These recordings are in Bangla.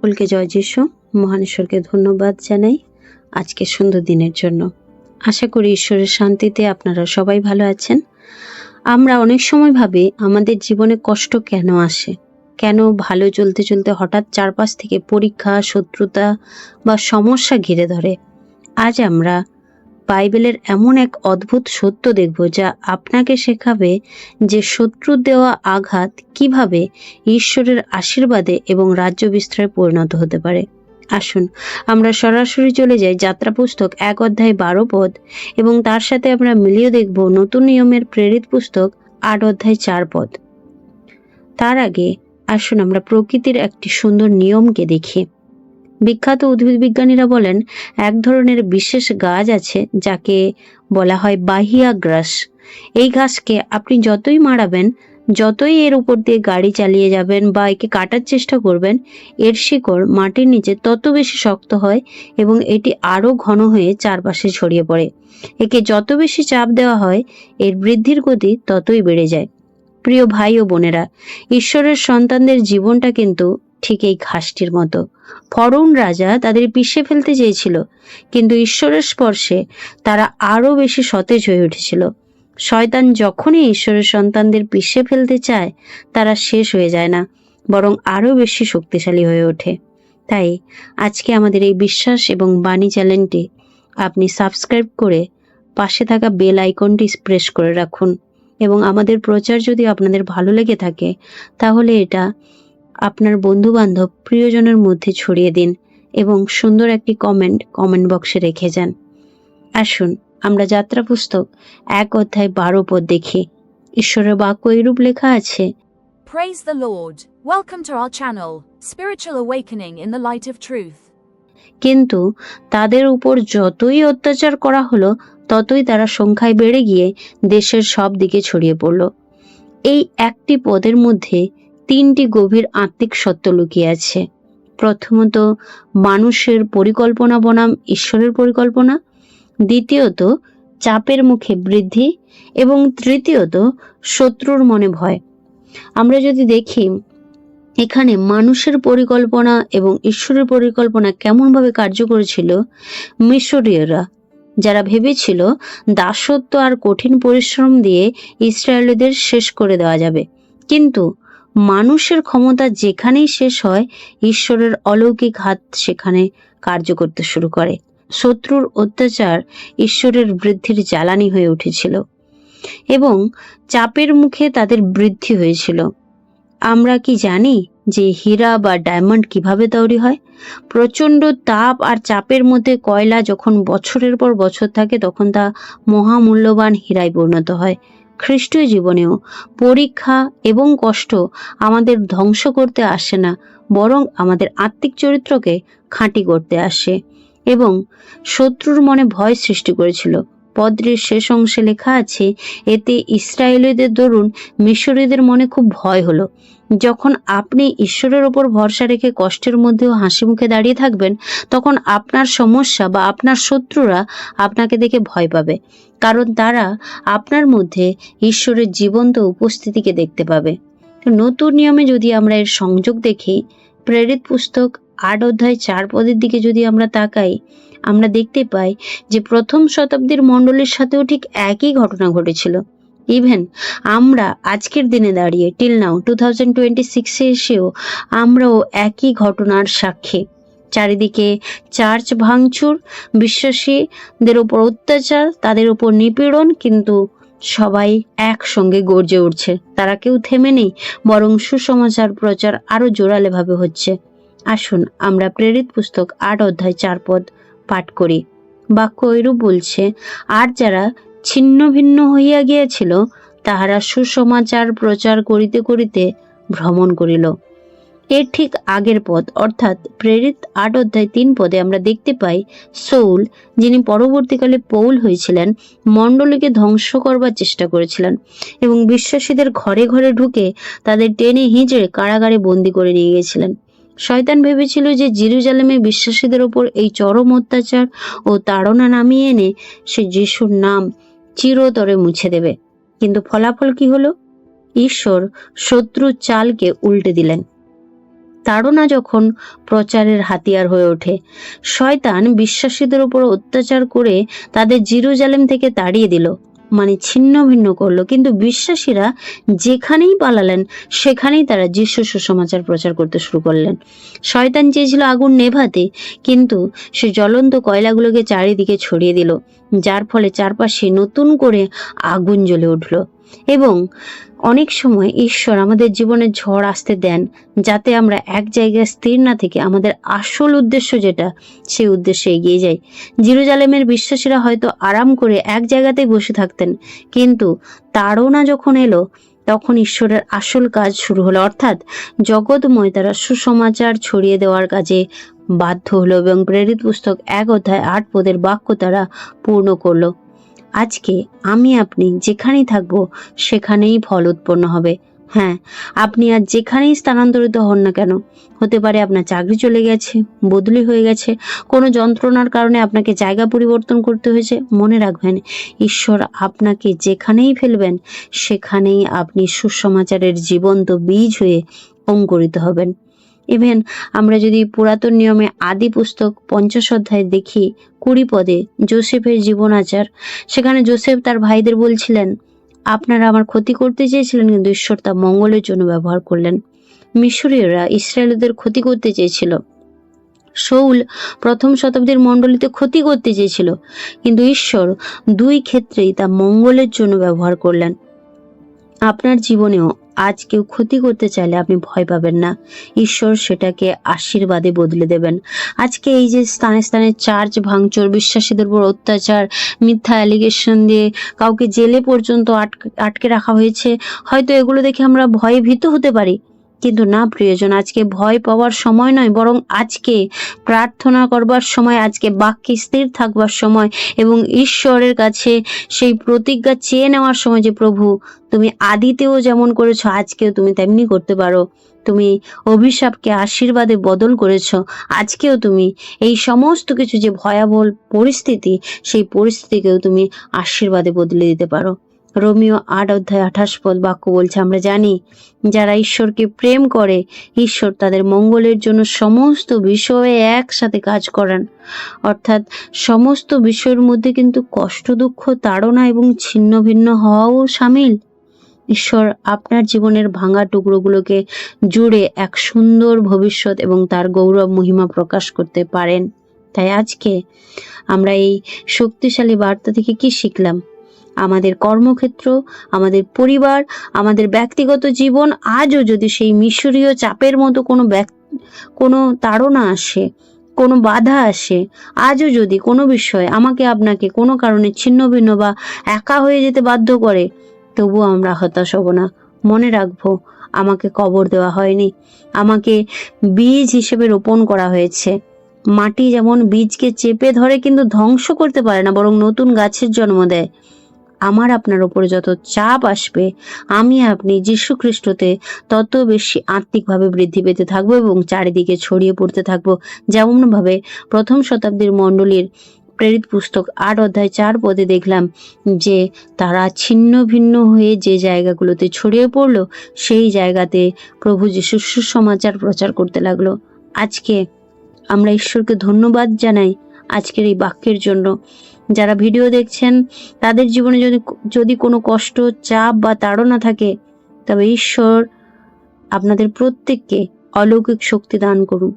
সকলকে জয় যিশু। মহান ঈশ্বরকে ধন্যবাদ জানাই আজকে সুন্দর দিনের জন্য। আশা করি ঈশ্বরের শান্তিতে আপনারা সবাই ভালো আছেন। আমরা অনেক সময় ভাবি আমাদের জীবনে কষ্ট কেন আসে, কেন ভালো চলতে চলতে হঠাৎ চারপাশ থেকে পরীক্ষা, শত্রুতা বা সমস্যা ঘিরে ধরে। আজ আমরা বাইবেলের এমন এক অদ্ভুত সত্য দেখব যা আপনাকে শেখাবে যে শত্রুর দেওয়া আঘাত কিভাবে ঈশ্বরের আশীর্বাদে এবং রাজ্য বিস্তারে পরিণত হতে পারে। আসুন আমরা সরাসরি চলে যাই যাত্রা পুস্তক 1 অধ্যায় 12 পদ এবং তার সাথে আমরা মিলিয়ে দেখব নতুন নিয়মের প্রেরিত পুস্তক 8 অধ্যায় 4 পদ। তার আগে আসুন আমরা প্রকৃতির একটি সুন্দর নিয়মকে দেখি। বিখ্যাত উদ্ভিদ বিজ্ঞানীরা বলেন এক ধরনের বিশেষ গাছ আছে যাকে বলা হয় বাহিয়া গ্রাস। এই গাছকে আপনি যতই মারাবেন, যতই এর উপর দিয়ে গাড়ি চালিয়ে যাবেন বা একে কাটার চেষ্টা করবেন, এর শিকড় মাটির নিচে তত বেশি শক্ত হয় এবং এটি আরো ঘন হয়ে চারপাশে ছড়িয়ে পড়ে। একে যত বেশি চাপ দেওয়া হয়, এর বৃদ্ধির গতি ততই বেড়ে যায়। প্রিয় ভাই ও বোনেরা, ঈশ্বরের সন্তানদের জীবনটা কিন্তু ঠিক এই ঘাসটির মতো। ফরৌন রাজা তাদের পিষে ফেলতে চেয়েছিল, কিন্তু ঈশ্বরের স্পর্শে তারা আরো বেশি সতেজ হয়ে উঠেছিল। শয়তান যখনই ঈশ্বরের সন্তানদের পিষে ফেলতে চায়, তারা শেষ হয়ে যায় না, বরং আরো বেশি শক্তিশালী হয়ে ওঠে। তাই আজকে আমাদের এই বিশ্বাস এবং বাণী চ্যানেলটি আপনি সাবস্ক্রাইব করে পাশে থাকা বেল আইকনটি প্রেস করে রাখুন এবং আমাদের প্রচার যদি আপনাদের ভালো লেগে থাকে তাহলে এটা আপনার বন্ধু বান্ধব প্রিয়জনের মধ্যে ছড়িয়ে দিন এবং সুন্দর একটি কমেন্ট বক্সে রেখে যান। আসুন আমরা যাত্রা পুস্তক 1 অধ্যায় 12 পদ দেখি। ঈশ্বরের বাক্য এরূপ লেখা আছে, Praise the Lord. Welcome to our channel, Spiritual Awakening in the Light of Truth. কিন্তু তাদের উপর যতই অত্যাচার করা হলো, ততই তারা সংখ্যায় বেড়ে গিয়ে দেশের সব দিকে ছড়িয়ে পড়ল। এই একটি পদের মধ্যে 3টি গভীর আত্মিক সত্য লুকিয়ে আছে। প্রথমত, মানুষের পরিকল্পনা বনাম ঈশ্বরের পরিকল্পনা। দ্বিতীয়ত, চাপের মুখে বৃদ্ধি। এবং তৃতীয়ত, শত্রুর মনে ভয়। আমরা যদি দেখি এখানে মানুষের পরিকল্পনা এবং ঈশ্বরের পরিকল্পনা কেমনভাবে কার্যকর ছিল। মিশরীয়রা যারা ভেবেছিল দাসত্ব আর কঠিন পরিশ্রম দিয়ে ইসরায়েলীদের শেষ করে দেওয়া যাবে, কিন্তু মানুষের ক্ষমতা যেখানেই শেষ হয়, ঈশ্বরের অলৌকিক হাত সেখানে কার্য করতে শুরু করে। শত্রুর অত্যাচার ঈশ্বরের বৃদ্ধির জ্বালানি হয়ে উঠেছিল এবং চাপের মুখে তাদের বৃদ্ধি হয়েছিল। আমরা কি জানি যে হীরা বা ডায়মন্ড কিভাবে তৈরি হয়? প্রচণ্ড তাপ আর চাপের মধ্যে কয়লা যখন বছরের পর বছর থাকে, তখন তা মহামূল্যবান হীরায় পরিণত হয়। খ্রিস্টীয় জীবনেও পরীক্ষা এবং কষ্ট আমাদের ধ্বংস করতে আসে না, বরং আমাদের আত্মিক চরিত্রকে খাঁটি করতে আসে। এবং শত্রুর মনে ভয় সৃষ্টি করেছিল। পদ্রের শেষ অংশে লেখা আছে, এতে ইসরায়েলীদের দরুন মিশরীয়দের মনে খুব ভয় হলো। যখন আপনি ঈশ্বরের ওপর ভরসা রেখে কষ্টের মধ্যেও হাসি মুখে দাঁড়িয়ে থাকবেন, তখন আপনার সমস্যা বা আপনার শত্রুরা আপনাকে দেখে ভয় পাবে, কারণ তারা আপনার মধ্যে ঈশ্বরের জীবন্ত উপস্থিতিকে দেখতে পাবে। নতুন নিয়মে যদি আমরা এর সংযোগ দেখি, প্রেরিত পুস্তক 8 অধ্যায় 4 পদের দিকে যদি আমরা তাকাই, আমরা দেখতে পাই যে প্রথম শতাব্দীর মণ্ডলীর সাথেও ঠিক একই ঘটনা ঘটেছিল। ইভেন আমরা আজকের দিনে দাঁড়িয়ে টিল নাও 2026-এ এসেও আমরাও একই ঘটনার সাক্ষী। চারিদিকে চার্চ ভাঙচুর, বিশ্বাসীদের উপর অত্যাচার, তাদের উপর নিপীড়ন, কিন্তু সবাই একসঙ্গে গর্জে উঠছে। তারা কেউ থেমে নেই, বরং সুসমাচার প্রচার আরো জোরালো ভাবে হচ্ছে। আসুন আমরা প্রেরিত পুস্তক 8 অধ্যায় 4 পদ পাঠ করি। বাক্য এরূপ বলছে, আর যারা ছিন্ন ভিন্ন হইয়া গিয়েছিল, তাহারা সুসমাচার প্রচার করিতে করিতে ভ্রমণ করিল। এর ঠিক আগের পদ অর্থাৎ প্রেরিত 8 অধ্যায় 3 পদে আমরা দেখতে পাই, সৌল, যিনি পরবর্তীকালে পৌল হয়েছিলেন, মণ্ডলীকে ধ্বংস করবার চেষ্টা করেছিলেন এবং বিশ্বাসীদের ঘরে ঘরে ঢুকে তাদের টেনে হিঁচড়ে কারাগারে বন্দী করে নিয়ে গেছিলেন। শয়তান ভেবেছিল যে জেরুজালেমে বিশ্বাসীদের ওপর এই চরম অত্যাচার ও তাড়না নামিয়ে এনে সে যিশুর নাম চিরতরে মুছে দেবে। কিন্তু ফলাফল কি হলো? ঈশ্বর শত্রুর চালকে উল্টে দিলেন। তাড়না যখন প্রচারের হাতিয়ার হয়ে ওঠে, শয়তান বিশ্বাসীদের উপর অত্যাচার করে তাদের জেরুজালেম থেকে তাড়িয়ে দিল, মানে ছিন্ন ভিন্ন করলো, কিন্তু বিশ্বাসীরা যেখানেই পালালেন সেখানেই তারা যিশু সুসমাচার প্রচার করতে শুরু করলেন। শয়তান চেয়েছিল আগুন নেভাতে, কিন্তু সে জ্বলন্ত কয়লাগুলোকে চারিদিকে ছড়িয়ে দিল, যার ফলে চারপাশে নতুন করে আগুন জ্বলে উঠল। এবং অনেক সময় ঈশ্বর আমাদের জীবনে ঝড় আসতে দেন, যাতে আমরা এক জায়গায় স্থির না থেকে আমাদের আসল উদ্দেশ্য যেটা, সেই উদ্দেশ্যে এগিয়ে যাই। জেরুজালেমের বিশ্বাসীরা হয়তো আরাম করে এক জায়গাতেই বসে থাকতেন, কিন্তু তাড়না যখন এলো তখন ঈশ্বরের আসল কাজ শুরু হলো, অর্থাৎ জগৎময় তারা সুসমাচার ছড়িয়ে দেওয়ার কাজে বাধ্য হলো এবং প্রেরিত পুস্তক 1:8 বাক্য তারা পূর্ণ করলো। আজকে আমি আপনি যেখানেই থাকবো সেখানেই ফল উৎপন্ন হবে। হ্যাঁ, আপনি আর যেখানেই স্থানান্তরিত হন না কেন, হতে পারে আপনার চাকরি চলে গেছে, বদলি হয়ে গেছে, কোনো যন্ত্রণার কারণে আপনাকে জায়গা পরিবর্তন করতে হয়েছে, মনে রাখবেন ঈশ্বর আপনাকে যেখানেই ফেলবেন সেখানেই আপনি সুসমাচারের জীবন্ত বীজ হয়ে অঙ্কুরিত হবেন। ইভেন আমরা যদি পুরাতন নিয়মে আদি পুস্তক 50 অধ্যায় দেখি 20 পদে যোসেফের জীবনাচার, সেখানে যোসেফ তার ভাইদের বলছিলেন, আপনারা আমার ক্ষতি করতে চেয়েছিলেন, কিন্তু ঈশ্বর তা মঙ্গলের জন্য ব্যবহার করলেন। মিশরীয়রা ইসরায়েলদের ক্ষতি করতে চেয়েছিল, শৌল প্রথম শতাব্দীর মণ্ডলীতে ক্ষতি করতে চেয়েছিল, কিন্তু ঈশ্বর দুই ক্ষেত্রেই তা মঙ্গলের জন্য ব্যবহার করলেন। আপনার জীবনেও আজ কেউ ক্ষতি করতে চাইলে আপনি ভয় পাবেন না, ঈশ্বর সেটাকে আশীর্বাদে বদলে দেবেন। আজকে এই যে স্থানে স্থানে চার্চ ভাঙচুর, বিশ্বাসীদের উপর অত্যাচার, মিথ্যা অ্যালিগেশন দিয়ে কাউকে জেলে পর্যন্ত আটকে রাখা হয়েছে, হয়তো এগুলো দেখে আমরা ভয়ে ভীত হতে পারি, কিন্তু না প্রিয়জন, আজকে ভয় পাওয়ার সময় নয়, বরং আজকে প্রার্থনা করবার সময়, আজকে বাক্যে স্থির থাকবার সময় এবং ঈশ্বরের কাছে সেই প্রতিজ্ঞা চেয়ে নেওয়ার সময় যে প্রভু তুমি আদিতেও যেমন করেছো আজকেও তুমি তেমনি করতে পারো, তুমি অভিশাপকে আশীর্বাদে বদল করেছো, আজকেও তুমি এই সমস্ত কিছু যে ভয়াবহ পরিস্থিতি, সেই পরিস্থিতিকেও তুমি আশীর্বাদে বদলে দিতে পারো। রোমিও 8:28 বাক্য বলছে, আমরা জানি যারা ঈশ্বরকে প্রেম করে ঈশ্বর তাদের মঙ্গলের জন্য সমস্ত বিষয়ে একসাথে কাজ করেন। অর্থাৎ সমস্ত বিষয়ের মধ্যে কিন্তু কষ্ট, দুঃখ, তাড়না এবং ছিন্ন ভিন্ন হওয়াও সামিল। ঈশ্বর আপনার জীবনের ভাঙা টুকরোগুলোকে জুড়ে এক সুন্দর ভবিষ্যৎ এবং তার গৌরব মহিমা প্রকাশ করতে পারেন। তাই আজকে আমরা এই শক্তিশালী বার্তা থেকে কি শিখলাম? আমাদের কর্মক্ষেত্র, আমাদের পরিবার, আমাদের ব্যক্তিগত জীবন আজও যদি সেই মিশরীয় চাপের মতো কোনো তাড়না আসে, কোনো বাধা আসে, আজও যদি কোনো বিষয় আমাকে আপনাকে কোনো কারণে ছিন্ন ভিন্ন বা একা হয়ে যেতে বাধ্য করে, তবুও আমরা হতাশ হব না। মনে রাখবো আমাকে কবর দেওয়া হয়নি, আমাকে বীজ হিসেবে রোপণ করা হয়েছে। মাটি যেমন বীজকে চেপে ধরে কিন্তু ধ্বংস করতে পারে না, বরং নতুন গাছের জন্ম দেয়। আমার আপনার উপরে যত চাপ আসবে, আমি আপনি যীশু খ্রিস্টতে তত বেশি আত্মিকভাবে বৃদ্ধি পেতে থাকবো এবং চারিদিকে ছড়িয়ে পড়তে থাকবো, যেমনভাবে প্রথম শতাব্দীর মণ্ডলীর প্রেরিত পুস্তক 8:4 দেখলাম যে তারা ছিন্ন ভিন্ন হয়ে যে জায়গাগুলোতে ছড়িয়ে পড়লো, সেই জায়গাতে প্রভু যীশুর সুসমাচার প্রচার করতে লাগলো। আজকে আমরা ঈশ্বরকে ধন্যবাদ জানাই আজকের এই বাক্যের জন্য। যারা ভিডিও দেখছেন তাদের জীবনে যদি কোনো কষ্ট, চাপ বা তাড়না থাকে, তবে ঈশ্বর আপনাদের প্রত্যেককে অলৌকিক শক্তি দান করুন।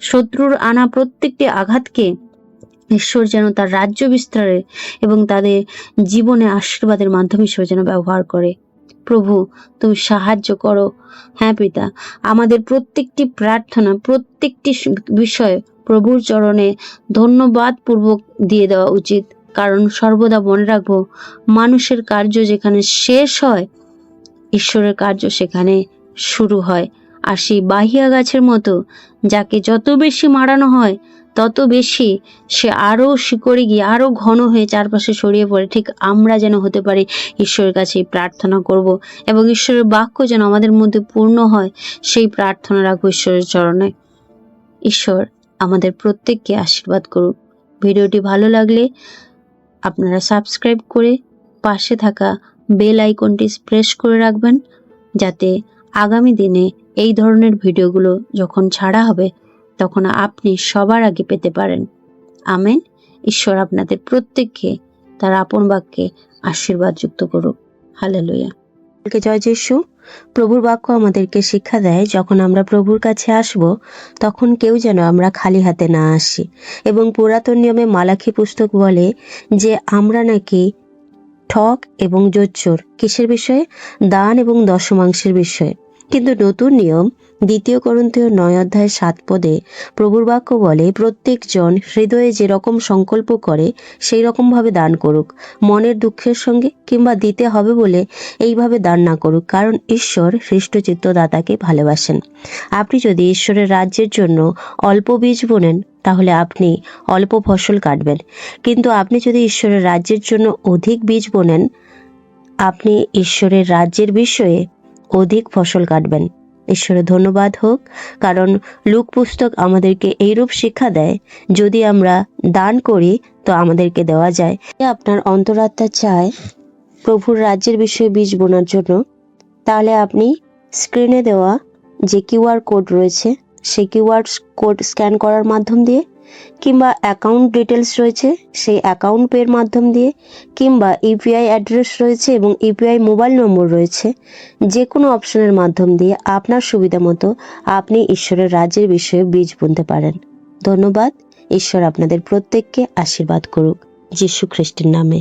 শত্রুর আনা প্রত্যেকটি আঘাতকে ঈশ্বর যেন তার রাজ্য বিস্তারে এবং তাদের জীবনে আশীর্বাদের মাধ্যম হিসেবে যেন ব্যবহার করে। প্রভু তুমি সাহায্য করো। হ্যাঁ পিতা, আমাদের প্রত্যেকটি প্রার্থনা, প্রত্যেকটি বিষয় প্রভুর চরণে ধন্যবাদ পূর্বক দিয়ে দেওয়া উচিত, কারণ সর্বদা মনে রাখবো মানুষের কার্য যেখানে শেষ হয়, ঈশ্বরের কার্য সেখানে শুরু হয়। আর সেই বাহিয়া গাছের মতো যাকে যত বেশি মাড়ানো হয় তত বেশি সে আরো শিকড়ে গিয়ে আরো ঘন হয়ে চারপাশে ছড়িয়ে পড়ে। ঠিক আমরা যেন হতে পারি ঈশ্বরের কাছে প্রার্থনা করব এবং ঈশ্বরের বাক্য যেন আমাদের মধ্যে পূর্ণ হয়, সেই প্রার্থনা রাখবো ঈশ্বরের চরণে। ঈশ্বর আমাদের প্রত্যেককে আশীর্বাদ করুন। ভিডিওটি ভালো লাগলে আপনারা সাবস্ক্রাইব করে পাশে থাকা বেল আইকনটি প্রেস করে রাখবেন, যাতে আগামী দিনে এই ধরনের ভিডিওগুলো যখন ছাড়া হবে তখন আপনি সবার আগে পেতে পারেন। আমেন। ঈশ্বর আপনাদের প্রত্যেককে তার আপন বাক্যে আশীর্বাদ যুক্ত করুক। হালেলুয়া। জয় যিশু। প্রভুর বাক্য আমাদেরকে শিক্ষা দেয়, যখন আমরা প্রভুর কাছে আসব তখন কেউ যেন আমরা খালি হাতে না আসি। এবং পুরাতন নিয়মে মালাখী পুস্তক বলে যে আমরা নাকি ঠক এবং জোচ্চোর কিসের বিষয়ে? দান এবং দশমাংশের বিষয়ে। কিন্তু নতুন নিয়ম 2 করন্থীয় 9:7 প্রভুর বাক্য বলে, প্রত্যেকজন হৃদয়ে যেরকম সংকল্প করে সেই রকম ভাবে দান করুক, মনের দুঃখের সঙ্গে কিংবা দিতে হবে বলে এইভাবে দান না করুক, কারণ ঈশ্বর হৃষ্টচিত্ত দাতাকে ভালোবাসেন। আপনি যদি ঈশ্বরের রাজ্যের জন্য অল্প বীজ বোনেন তাহলে আপনি অল্প ফসল কাটবেন, কিন্তু আপনি যদি ঈশ্বরের রাজ্যের জন্য অধিক বীজ বোনেন আপনি ঈশ্বরের রাজ্যের বিষয়ে অধিক ফসল কাটবেন। ঈশ্বরের ধন্যবাদ হোক, কারণ লুক পুস্তক আমাদেরকে এইরূপ শিক্ষা দেয়, যদি আমরা দান করি তো আমাদেরকে দেওয়া যায়। আপনার অন্তরাত্মা চায় প্রভুর রাজ্যের বিষয়ে বীজ বোনার জন্য, তাহলে আপনি স্ক্রিনে দেওয়া যে কিউআর কোড রয়েছে সেই কিউআর কোড স্ক্যান করার মাধ্যম দিয়ে, কিংবা অ্যাকাউন্ট ডিটেলস রয়েছে সেই অ্যাকাউন্ট পের মাধ্যম দিয়ে, কিংবা ইউপিআই অ্যাড্রেস রয়েছে এবং ইউপিআই মোবাইল নম্বর রয়েছে, যে কোনো অপশনের মাধ্যম দিয়ে আপনার সুবিধা মতো আপনি ঈশ্বরের রাজ্যের বিষয়ে বীজ বুনতে পারেন। ধন্যবাদ। ঈশ্বর আপনাদের প্রত্যেককে আশীর্বাদ করুক, যীশু খ্রিস্টের নামে।